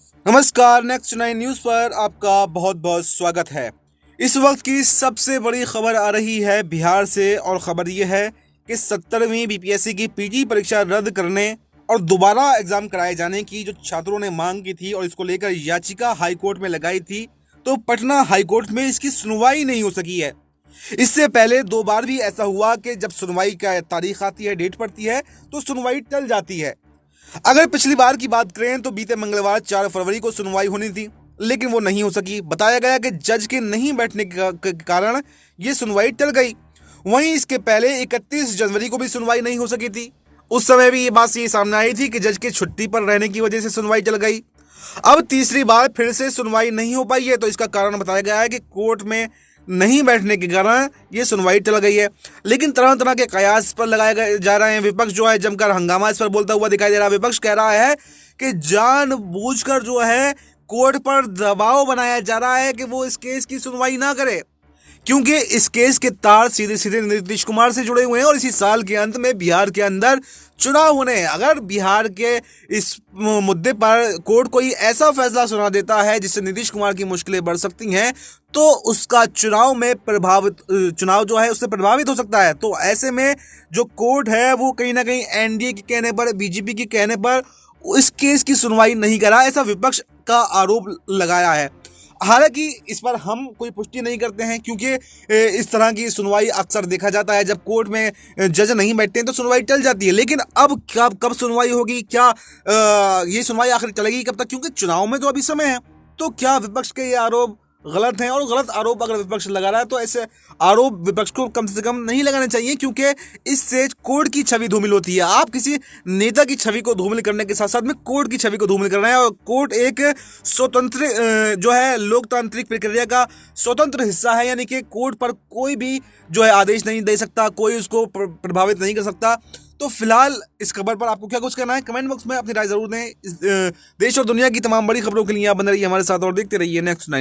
नमस्कार, next nine news पर आपका बहुत बहुत स्वागत है। इस वक्त की सबसे बड़ी खबर आ रही है बिहार से और ख़बर ये है कि 70वीं बीपीएससी की पीटी परीक्षा रद्द करने और दोबारा एग्ज़ाम कराए जाने की जो छात्रों ने मांग की थी और इसको लेकर याचिका हाई कोर्ट में लगाई थी, तो पटना हाई कोर्ट में इसकी सुनवाई नहीं हो सकी है। इससे पहले दो बार भी ऐसा हुआ कि जब सुनवाई का तारीख आती है, डेट पड़ती है, तो सुनवाई टल जाती है। अगर पिछली बार की बात करें तो बीते मंगलवार 4 फरवरी को सुनवाई होनी थी, लेकिन वो नहीं हो सकी। बताया गया कि जज के नहीं बैठने के कारण ये सुनवाई टल गई। वहीं इसके पहले 31 जनवरी को भी सुनवाई नहीं हो सकी थी। उस समय भी ये बात सामने आई थी कि जज के छुट्टी पर रहने की वजह से सुनवाई टल गई। अब तीसरी बार फिर से सुनवाई नहीं हो पाई है, तो इसका कारण बताया गया है कि कोर्ट में नहीं बैठने के कारण ये सुनवाई टल गई है। लेकिन तरह तरह के कयास पर लगाए जा रहे हैं। विपक्ष जो है जमकर हंगामा इस पर बोलता हुआ दिखाई दे रहा है। विपक्ष कह रहा है कि जानबूझकर जो है कोर्ट पर दबाव बनाया जा रहा है कि वो इस केस की सुनवाई ना करे, क्योंकि इस केस के तार सीधे सीधे नीतीश कुमार से जुड़े हुए हैं और इसी साल के अंत में बिहार के अंदर चुनाव होने हैं। अगर बिहार के इस मुद्दे पर कोर्ट कोई ऐसा फैसला सुना देता है जिससे नीतीश कुमार की मुश्किलें बढ़ सकती हैं, तो उसका चुनाव जो है उससे प्रभावित हो सकता है। तो ऐसे में जो कोर्ट है वो कहीं ना कहीं एनडीए के कहने पर, बीजेपी के कहने पर इस केस की सुनवाई नहीं करा, ऐसा विपक्ष का आरोप लगाया है। हालांकि इस पर हम कोई पुष्टि नहीं करते हैं, क्योंकि इस तरह की सुनवाई अक्सर देखा जाता है जब कोर्ट में जज नहीं बैठते हैं तो सुनवाई टल जाती है। लेकिन अब कब सुनवाई होगी, क्या ये सुनवाई आखिर चलेगी कब तक, क्योंकि चुनाव में तो अभी समय है। तो क्या विपक्ष के ये आरोप गलत हैं? और गलत आरोप अगर विपक्ष लगा रहा है तो ऐसे आरोप विपक्ष को कम से कम नहीं लगाने चाहिए, क्योंकि इससे कोर्ट की छवि धूमिल होती है। आप किसी नेता की छवि को धूमिल करने के साथ साथ में कोर्ट की छवि को धूमिल कर रहे हैं। और कोर्ट एक स्वतंत्र जो है लोकतांत्रिक प्रक्रिया का स्वतंत्र हिस्सा है, यानी कि कोर्ट पर कोई भी जो है आदेश नहीं दे सकता, कोई उसको प्रभावित नहीं कर सकता। तो फिलहाल इस खबर पर आपको क्या कुछ कहना है, कमेंट बॉक्स में अपनी राय जरूर दें। देश और दुनिया की तमाम बड़ी खबरों के लिए आप बने रहिए हमारे साथ और देखते रहिए नेक्स्ट नाइन।